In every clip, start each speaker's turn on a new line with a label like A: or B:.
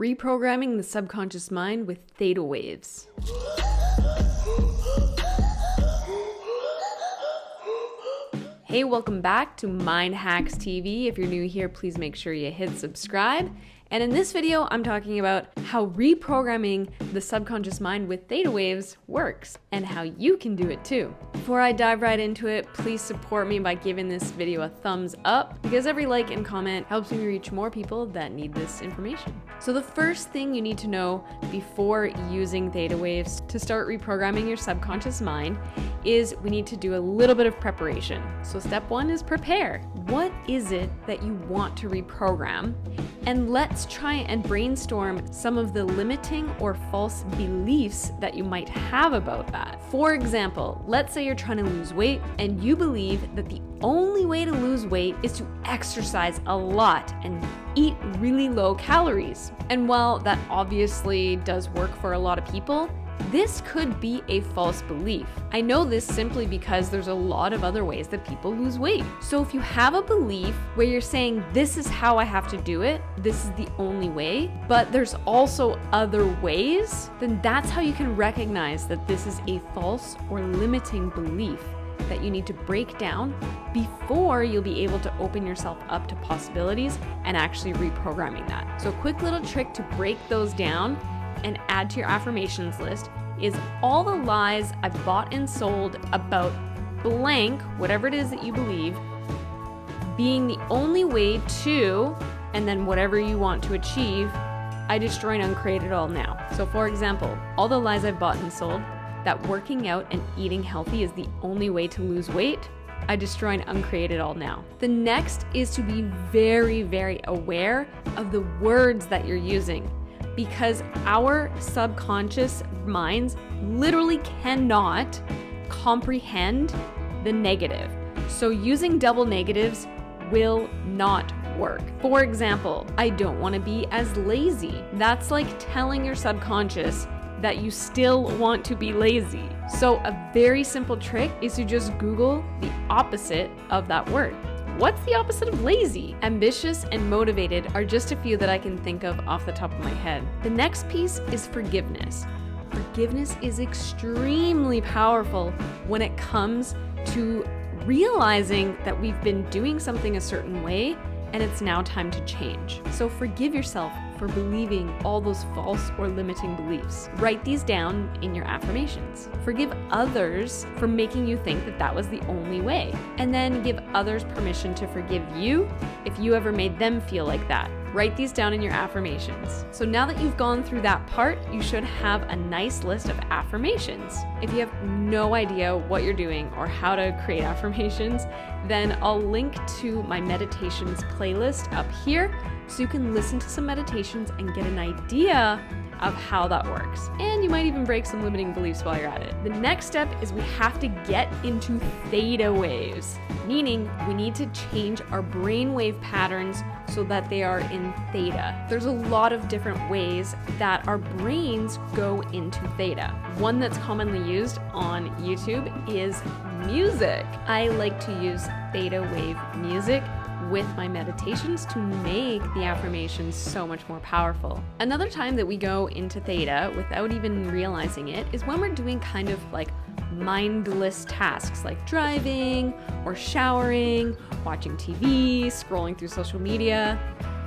A: Reprogramming the subconscious mind with Theta Waves. Hey, welcome back to Mind Hacks TV. If you're new here, please make sure you hit subscribe. And in this video, I'm talking about how reprogramming the subconscious mind with theta waves works and how you can do it too. Before I dive right into it, please support me by giving this video a thumbs up because every like and comment helps me reach more people that need this information. So the first thing you need to know before using theta waves to start reprogramming your subconscious mind is we need to do a little bit of preparation. So step one is prepare. What is it that you want to reprogram? And let's try and brainstorm some of the limiting or false beliefs that you might have about that. For example, let's say you're trying to lose weight and you believe that the only way to lose weight is to exercise a lot and eat really low calories. And while that obviously does work for a lot of people, this could be a false belief. I know this simply because there's a lot of other ways that people lose weight. So if you have a belief where you're saying, this is how I have to do it, this is the only way, but there's also other ways, then that's how you can recognize that this is a false or limiting belief that you need to break down before you'll be able to open yourself up to possibilities and actually reprogramming that. So a quick little trick to break those down and add to your affirmations list is all the lies I've bought and sold about blank, whatever it is that you believe, being the only way to, and then whatever you want to achieve, I destroy and uncreate it all now. So for example, all the lies I've bought and sold that working out and eating healthy is the only way to lose weight, I destroy and uncreate it all now. The next is to be very, very aware of the words that you're using, because our subconscious minds literally cannot comprehend the negative. So using double negatives will not work. For example, I don't want to be as lazy. That's like telling your subconscious that you still want to be lazy. So a very simple trick is to just Google the opposite of that word. What's the opposite of lazy? Ambitious and motivated are just a few that I can think of off the top of my head. The next piece is forgiveness. Forgiveness is extremely powerful when it comes to realizing that we've been doing something a certain way and it's now time to change. So forgive yourself for believing all those false or limiting beliefs. Write these down in your affirmations. Forgive others for making you think that that was the only way. And then give others permission to forgive you if you ever made them feel like that. Write these down in your affirmations. So now that you've gone through that part, you should have a nice list of affirmations. If you have no idea what you're doing or how to create affirmations, then I'll link to my meditations playlist up here so you can listen to some meditations and get an idea of how that works. And you might even break some limiting beliefs while you're at it. The next step is we have to get into theta waves, meaning we need to change our brainwave patterns so that they are in theta. There's a lot of different ways that our brains go into theta. One that's commonly used on YouTube is music. I like to use theta wave music with my meditations to make the affirmations so much more powerful. Another time that we go into theta without even realizing it is when we're doing kind of like mindless tasks like driving or showering, watching TV, scrolling through social media.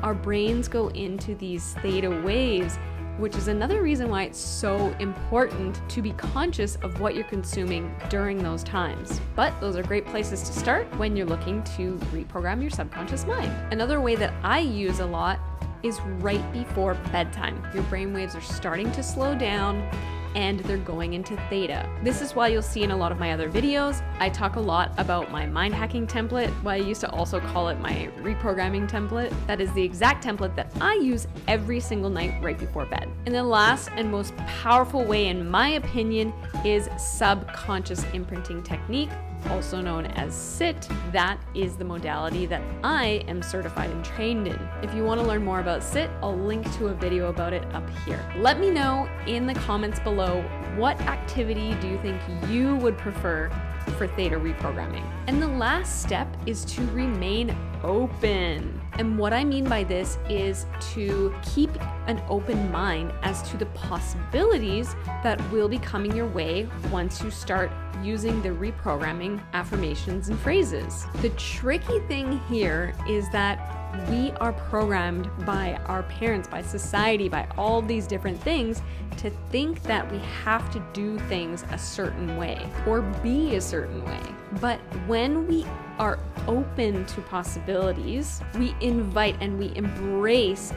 A: Our brains go into these theta waves, which is another reason why it's so important to be conscious of what you're consuming during those times. But those are great places to start when you're looking to reprogram your subconscious mind. Another way that I use a lot is right before bedtime. Your brainwaves are starting to slow down and they're going into theta. This is why you'll see in a lot of my other videos, I talk a lot about my mind hacking template, why I used to also call it my reprogramming template. That is the exact template that I use every single night right before bed. And the last and most powerful way, in my opinion, is subconscious imprinting technique, also known as SIT. That is the modality that I am certified and trained in. If you want to learn more about SIT, I'll link to a video about it up here. Let me know in the comments below, what activity do you think you would prefer for theta reprogramming. And the last step is to remain open. And what I mean by this is to keep an open mind as to the possibilities that will be coming your way once you start using the reprogramming affirmations and phrases. The tricky thing here is that we are programmed by our parents, by society, by all these different things to think that we have to do things a certain way or be a certain way. But when we are open to possibilities, we invite and we embrace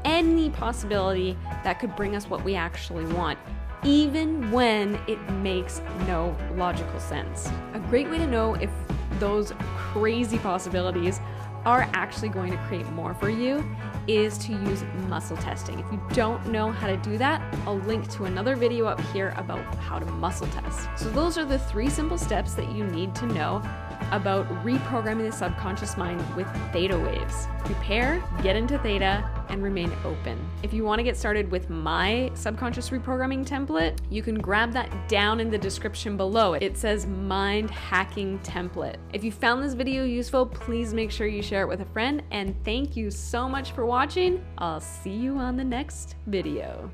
A: any possibility that could bring us what we actually want, even when it makes no logical sense. A great way to know if those crazy possibilities are actually going to create more for you is to use muscle testing. If you don't know how to do that, I'll link to another video up here about how to muscle test. So those are the 3 simple steps that you need to know about reprogramming the subconscious mind with theta waves. Prepare, get into theta, and remain open. If you want to get started with my subconscious reprogramming template, you can grab that down in the description below. It says mind hacking template. If you found this video useful, please make sure you share it with a friend, and thank you so much for watching. I'll see you on the next video.